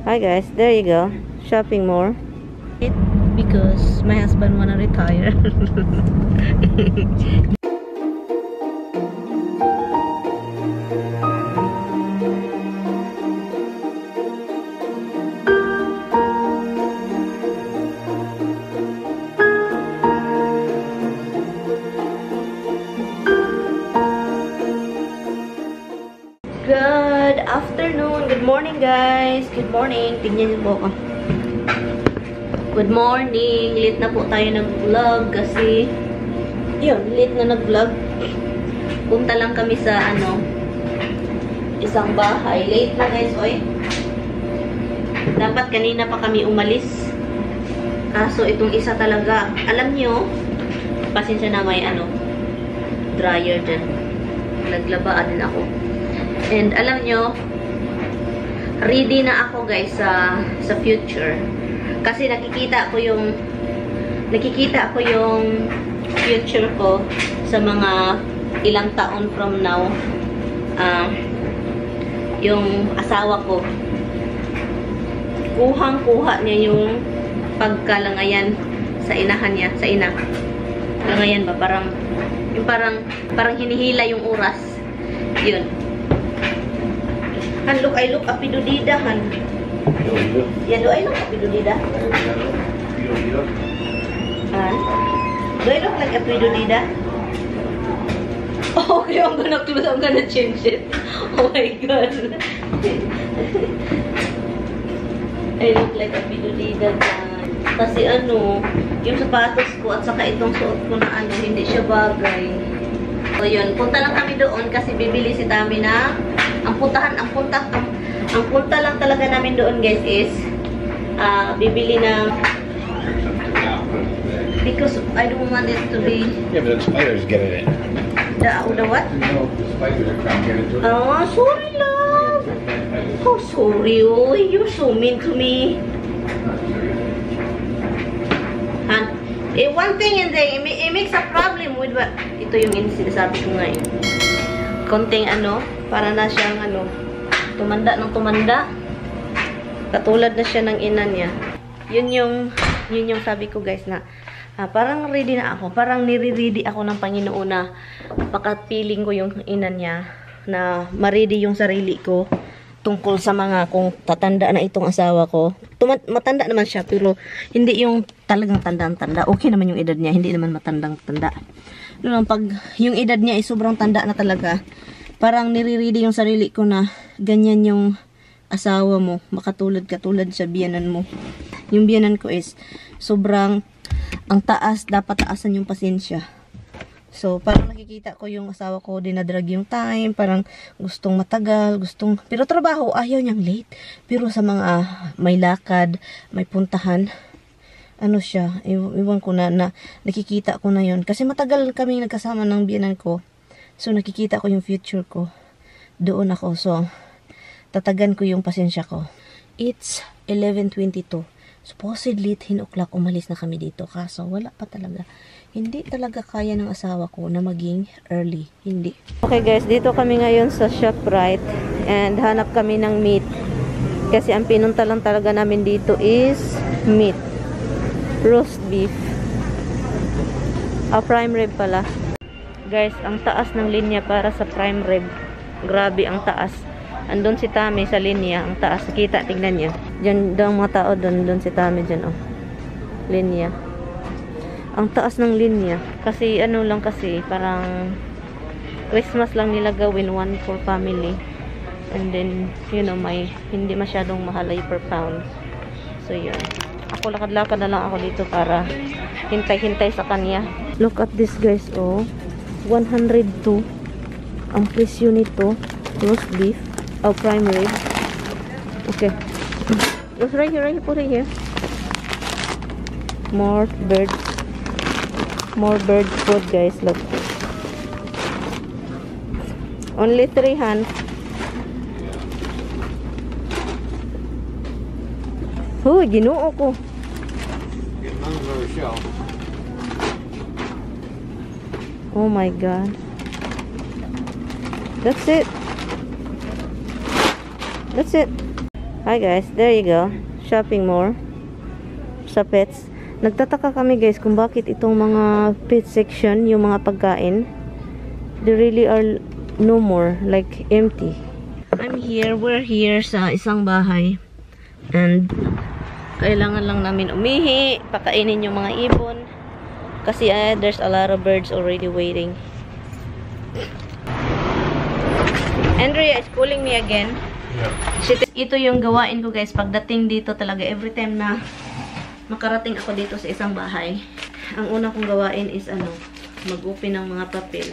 Hi guys, there you go. Shopping more. Because my husband wanna retire. Good afternoon. Good morning, guys. Good morning. Tingnan niyo po ako. Good morning. Late na po tayo nag-vlog kasi yun, late na nag-vlog. Punta lang kami sa isang bahay. Late na, guys, oy. Dapat kanina pa kami umalis. Kaso itong isa talaga, alam niyo, pasensya na may dryer dyan. Naglabaan din ako. And alam nyo, ready na ako guys sa future. Kasi nakikita ko yung future ko sa mga ilang taon from now. Yung asawa ko, kuhang-kuha niya yung pagkalangayan sa inahan niya, sa ina. Langayan ba? Parang hinihila yung oras. Yun. Han, look, I look apidudida, han. Yeah, do I look apidudida? Han? Do I look like apidudida? Oh, okay, I'm gonna change it. Oh my god. I look like apidudida, han. Kasi yung sapatos ko at saka itong suot ko na hindi siya bagay. So yun, punta lang kami doon kasi bibili si Tami na ang punta lang talaga namin doon guys is bibili ng because I don't want it to be but the spiders get in it. The what? No, the spiders are trying to get into it. Oh, sorry love. Oh, sorry. Oh, you're so mean to me. One thing and then it makes a problem with what ito yung sinasabi ko ngayon. Konting para na siyang tumanda ng tumanda. Katulad na siya ng ina niya. Yun yung sabi ko guys na parang ready na ako. Parang nire-ready ako ng Panginoon na pakapiling ko yung ina niya na ma-ready yung sarili ko tungkol sa mga kung tatanda na itong asawa ko. Matanda naman siya pero hindi yung talagang tandang-tanda. Okay naman yung edad niya, hindi naman matandang-tanda. Pag yung edad niya ay sobrang tanda na talaga, parang nire-ready yung sarili ko na ganyan yung asawa mo, katulad sa biyanan mo. Yung biyanan ko is sobrang ang taas, dapat taasan yung pasensya. So, parang nakikita ko yung asawa ko, dinadrag yung time, parang gustong matagal, pero trabaho, ayaw niyang late. Pero sa mga may lakad, may puntahan, siya, iwan ko na nakikita ko na yun. Kasi matagal kami nagkasama ng biyanan ko. So, nakikita ko yung future ko. Doon ako. So, tatagan ko yung pasensya ko. It's 11:22. Supposedly, 10 o'clock umalis na kami dito. Kaso, wala pa talaga. Hindi talaga kaya ng asawa ko na maging early. Hindi. Okay guys, dito kami ngayon sa ShopRite. And hanap kami ng meat. Kasi ang pinunta lang talaga namin dito is meat. Roast beef. Prime rib pala. Guys, ang taas ng linya para sa prime rib. Grabe ang taas. Andun si Tami sa linya. Ang taas. Kita, tignan niya. Diyan daw mga tao. Doon si Tami dyan. Oh. Linya. Ang taas ng linya. Kasi lang kasi. Parang Christmas lang nila gawin. One for family. And then, may hindi masyadong mahalay per pound. So, yun. Ako lakad-lakad na lang ako dito para hintay-hintay sa kanya. Look at this guys. Oh. 102 ang presyo nito, roast beef prime rib. Okay, it's right here, put it here. More bird food guys. Look, only 3 hands. Ginoo ko. Oh my god. That's it. Hi guys, there you go. Shopping more sa pets. Nagtataka kami guys kung bakit itong mga pet section, yung mga pagkain, they really are no more, like empty. We're here sa isang bahay. And kailangan lang namin umihi, pakainin yung mga ibon. Kasi there's a lot of birds already waiting. Andrea is calling me again. Yeah. Ito yung gawain ko guys. Pagdating dito talaga, every time na makarating ako dito sa isang bahay, ang una kong gawain is mag-open ng mga papel.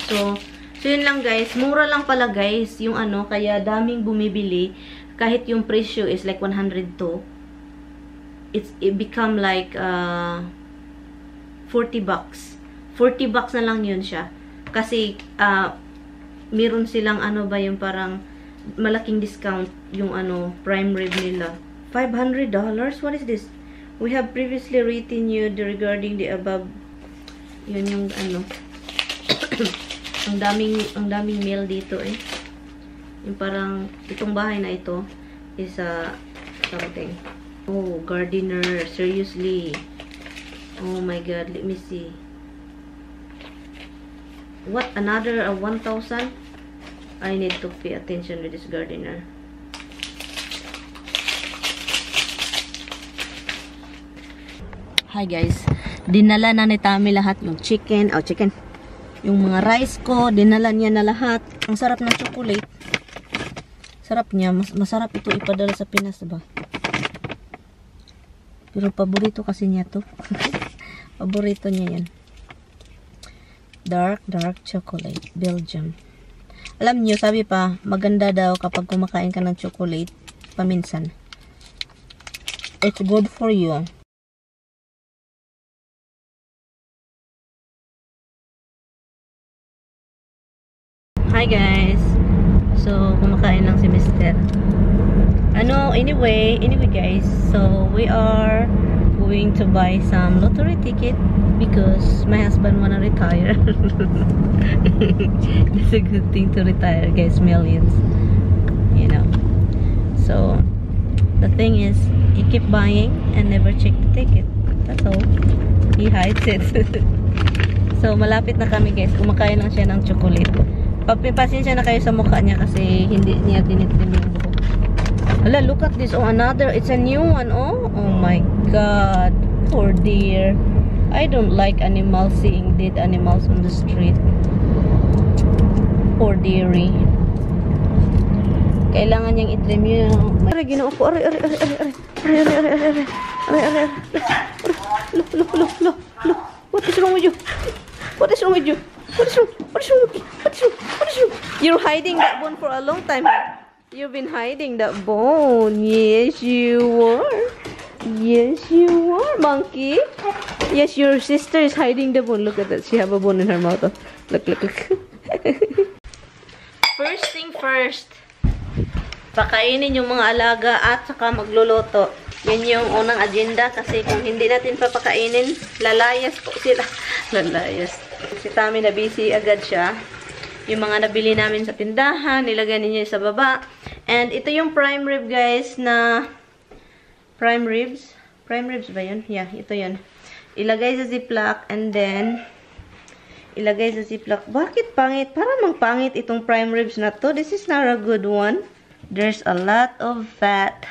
So yun lang guys. Mura lang pala guys yung kaya daming bumibili. Kahit yung presyo is like 102, it become like 40 bucks. 40 bucks na lang yun siya. Kasi meron silang yung parang malaking discount yung prime rib nila. $500? What is this? We have previously written you regarding the above. Yun yung ang daming meal dito eh. Yung parang itong bahay na ito is something. Oh, gardener, seriously. Oh my god, let me see. What, another 1,000? I need to pay attention with this gardener. Hi guys, dinala na ni Tami lahat yung chicken. Yung mga rice ko, dinala niya na lahat. Ang sarap ng chocolate. Sarap niya. Masarap ito ipadala sa Pinas, ba? Pero paborito kasi niya to. Paborito niya yan. Dark chocolate. Belgium. Alam niyo, sabi pa, maganda daw kapag kumakain ka ng chocolate paminsan. It's good for you. Hi guys. So, kumakain lang si Mr. Anyway guys, so we are going to buy some lottery ticket because my husband wanna retire. It's a good thing to retire guys, millions, you know. So, the thing is, he keep buying and never check the ticket. That's all. He hides it. So, malapit na kami guys, kumakain lang siya ng chocolate. Pasensya na kayo sa mukha niya kasi hindi niya tinitrim yung buhok. Hala, look at this. Oh, another. It's a new one. Oh my god. Poor dear. I don't like animals, seeing dead animals on the street. Poor dearie. Kailangan niyang itrim yun. Aray, ginoo ko. Aray. Look. What is wrong with you? What is wrong with you? What is wrong? You're hiding that bone for a long time. You've been hiding that bone. Yes, you are. Yes, you are, monkey. Yes, your sister is hiding the bone. Look at that. She have a bone in her mouth. Oh. Look. First thing first. Pakainin yung mga alaga at saka magluluto. Yan yung unang agenda kasi kung hindi natin papakainin, lalayas po sila. Lalayas. Si Tami na busy agad siya. Yung mga nabili namin sa tindahan, nilagay niya sa baba. And ito yung prime rib guys na prime ribs. Prime ribs ba yun? Yeah, ito yun. Ilagay sa ziplock and then ilagay sa ziplock. Bakit pangit? Para mang pangit itong prime ribs na to. This is not a good one. There's a lot of fat.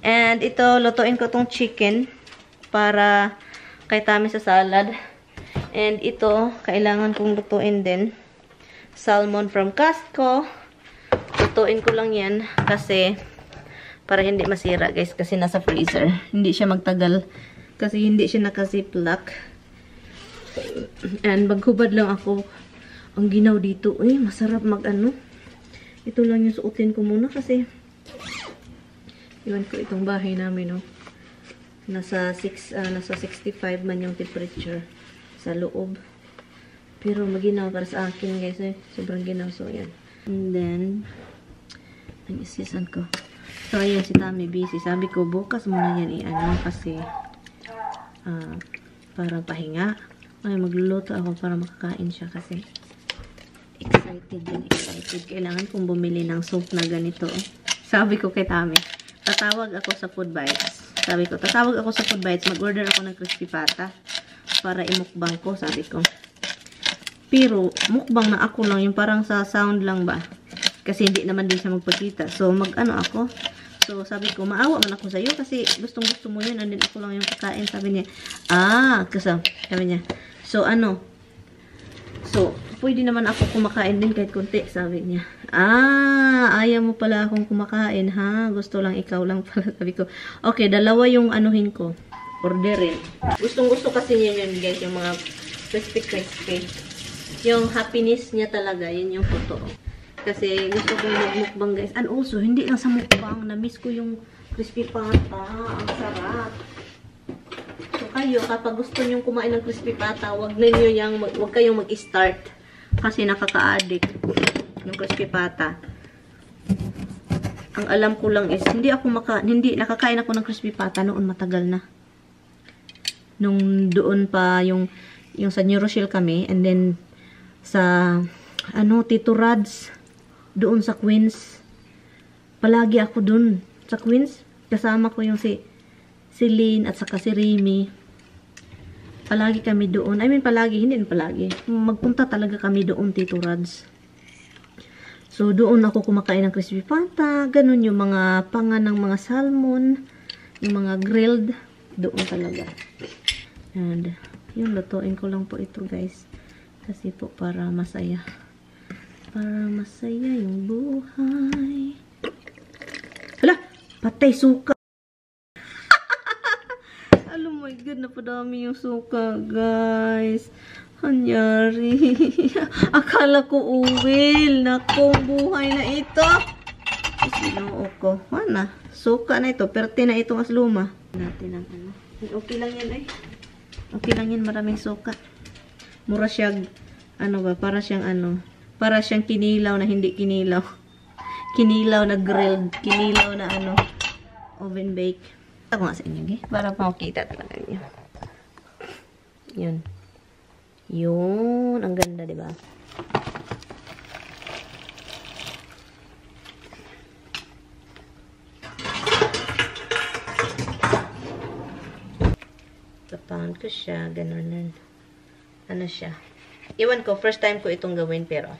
And ito, lutuin ko tong chicken para kay Tami sa salad. And ito, kailangan kong lutuin din. Salmon from Costco. Lutuin ko lang yan kasi para hindi masira guys kasi nasa freezer. Hindi siya magtagal kasi hindi siya naka-ziplock. And maghubad lang ako. Ang ginaw dito. Uy, masarap mag-ano. Ito lang yung suotin ko muna kasi iwan ko itong bahay namin, no. Nasa 65 man yung temperature sa loob. Pero maginaw para sa akin, guys, eh. Sobrang ginaw. So, yan. And then, ang isisan ko. So, ayun, si Tami busy. Sabi ko, bukas muna yan i-ano kasi parang pahinga. Ay, magluluto ako para makakain siya kasi excited. Excited. Kailangan kong bumili ng soup na ganito. Sabi ko kay Tami, tatawag ako sa Food Bites. Mag-order ako ng crispy pata para imukbang ko, sabi ko. Pero, mukbang na ako lang, yung parang sa sound lang ba? Kasi hindi naman din siya magpakita. So, mag-ano ako? So, sabi ko, maawa man ako sa'yo kasi gustong-gusto mo yun. And then, ako lang yung kakain. Sabi niya, sabi niya. So, pwede naman ako kumakain din kahit konti, sabi niya. Ayaw mo pala akong kumakain, ha? Gusto lang, ikaw lang pala, sabi ko. Okay, dalawa yung anuhin ko. Orderin. Gustong-gusto kasi niya yun, guys, yung mga crispy. Yung happiness niya talaga, yun yung photo. Kasi gusto ko mag-mukbang, guys. And also, hindi lang sa mukbang, na-miss ko yung crispy pata. Ang sarap. So, kayo, kapag gusto nyo kumain ng crispy pata, wag kayong mag-start. Kasi nakaka-addict ng crispy pata. Ang alam ko lang is, nakakain ako ng crispy pata noon matagal na. Nung doon pa, yung sa New Rochelle kami, and then, sa, Tito Rads, doon sa Queens. Palagi ako doon sa Queens. Kasama ko yung si Lynn at saka si Remy. Palagi kami doon. I mean, hindi palagi. Magpunta talaga kami doon, Tito Rads. So, doon ako kumakain ng crispy pata. Ganun yung mga panga ng mga salmon. Yung mga grilled. Doon talaga. And, yung lutuin ko lang po ito, guys. Kasi po, para masaya. Para masaya yung buhay. Hala! Patay suka! Oh my God, napadami yung suka, guys. Hanyari. Akala ko uwil. Naku, buhay na ito. Sinoo ko. Mana? Suka na ito. Perte na itong asluma. Natin ang ano. Okay lang yan, Okay lang yan, maraming suka. Mura siyang, para siyang kinilaw na hindi kinilaw. Kinilaw na grilled. Kinilaw na oven bake. Ito nga sa inyo, para makita talaga niyo. Yun. Yun. Ang ganda, diba? Tapahan ko siya. Ganun. Ano siya? Iwan ko, first time ko itong gawin, pero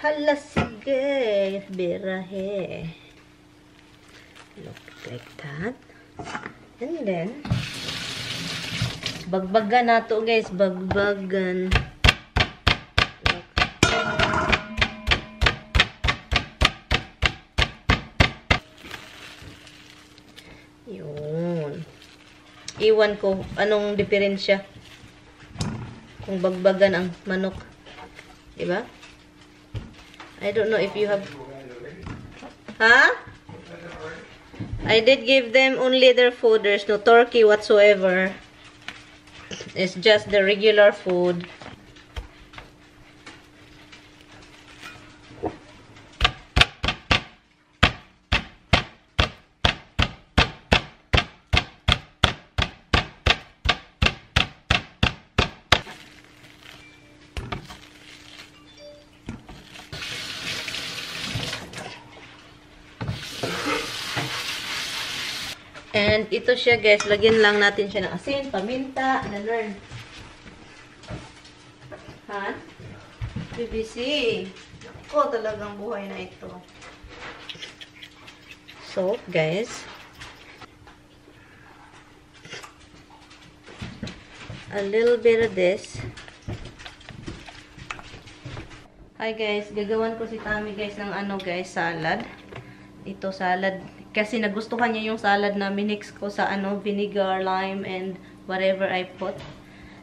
hala, sige, birahe. Look like that. And then, bagbagan na to, guys. Bagbagan. Look. Yun. Iwan ko, anong diferensya kung bagbagan ang manok. Diba? I don't know if you have... Huh? I did give them only their food. There's no turkey whatsoever. It's just the regular food. And ito siya, guys. Lagyan lang natin siya ng asin, paminta, learn. Ha? BBC. Ako talagang buhay na ito. So, guys. A little bit of this. Hi, guys. Gagawan ko si Tami, guys, ng salad. Ito, salad. Kasi nagustuhan niya yung salad na minix ko sa vinegar, lime, and whatever I put.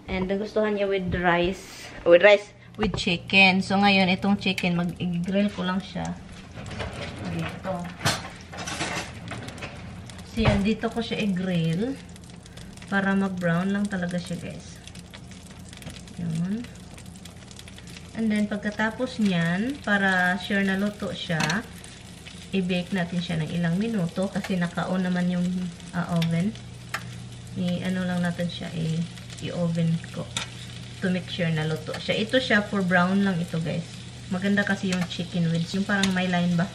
And nagustuhan niya with rice. With chicken. So, ngayon, itong chicken, mag-grill ko lang siya. Dito. So, yan, dito ko siya i-grill. Para mag-brown lang talaga siya, guys. Yun. And then, pagkatapos niyan, para sure na luto siya, i-bake natin siya ng ilang minuto kasi naka-on naman yung oven. Lang natin siya, i-oven ko to make sure na luto siya. Ito siya for brown lang ito, guys. Maganda kasi yung chicken wings. Yung parang may line ba?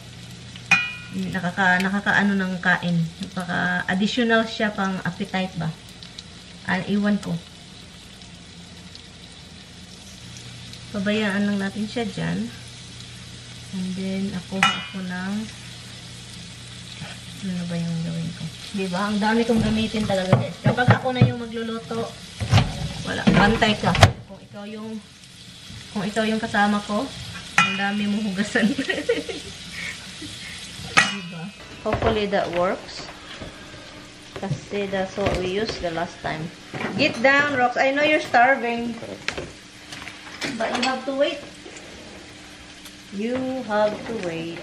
Nakakaano ng kain. Additional siya pang appetite ba? Iwan ko. Pabayaan lang natin siya dyan. And then, ako ng ano ba yung gawin ko? Diba? Ang dami kong gamitin talaga guys. Kapag ako na yung magluluto, wala. Bantay ka. Kung ikaw yung kasama ko, ang dami mong hugasan. Diba? Hopefully that works. Kasi that's what we used the last time. Get down, Rox. I know you're starving. But you have to wait. You have to wait.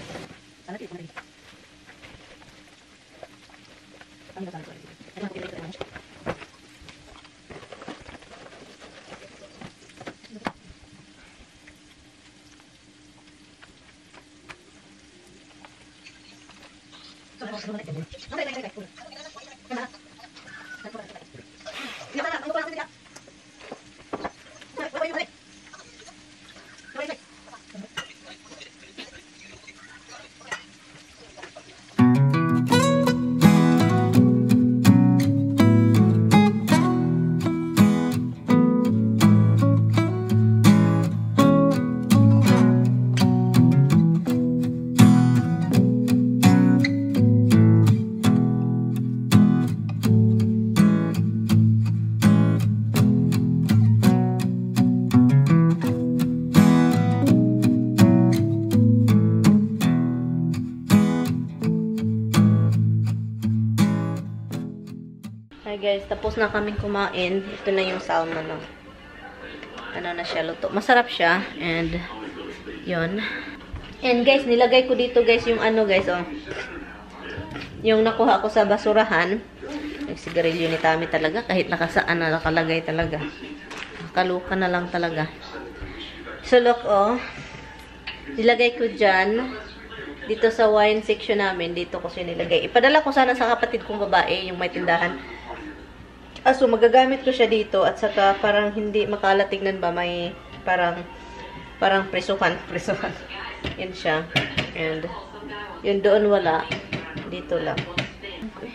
Hi guys, tapos na kaming kumain. Ito na yung salmon, no? Ano na siya, luto. Masarap siya. And, yun. And guys, nilagay ko dito guys yung ano guys, oh. Yung nakuha ko sa basurahan. Nagsigarilyo ni Tami talaga. Kahit nakasaan na nakalagay talaga. Nakaluka na lang talaga. So look, oh. Nilagay ko dyan. Dito sa wine section namin. Dito ko siya nilagay. Ipadala ko sana sa kapatid kong babae, yung may tindahan. So, magagamit ko siya dito at saka parang hindi makalat, tignan ba, may parang presuhan. Yan siya. And, yun doon wala. Dito lang. Okay.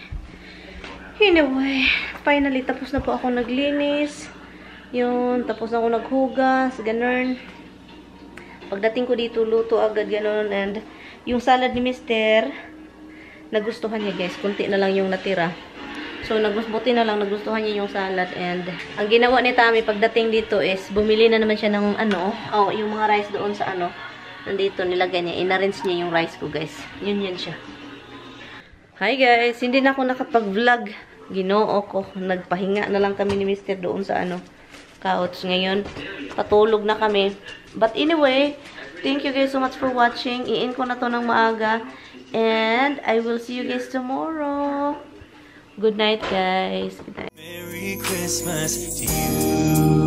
Anyway, finally, tapos na po ako naglinis. Yun, tapos na ako naghugas, ganun. Pagdating ko dito, luto agad, ganun. And, yung salad ni Mister, nagustuhan niya guys. Kunti na lang yung natira. So, buti na lang, nagustuhan niya yung salad. And, ang ginawa ni Tami pagdating dito is, bumili na naman siya ng yung mga rice doon sa nandito, nilagay niya. Inarinse niya yung rice ko, guys. Yun siya. Hi, guys. Hindi na ako nakapag-vlog. Ginoo ko. Nagpahinga na lang kami ni Mr. doon sa couch. Ngayon, patulog na kami. But anyway, thank you guys so much for watching. I-in ko na to ng maaga. And, I will see you guys tomorrow. Good night, guys. Good night. Merry Christmas to you.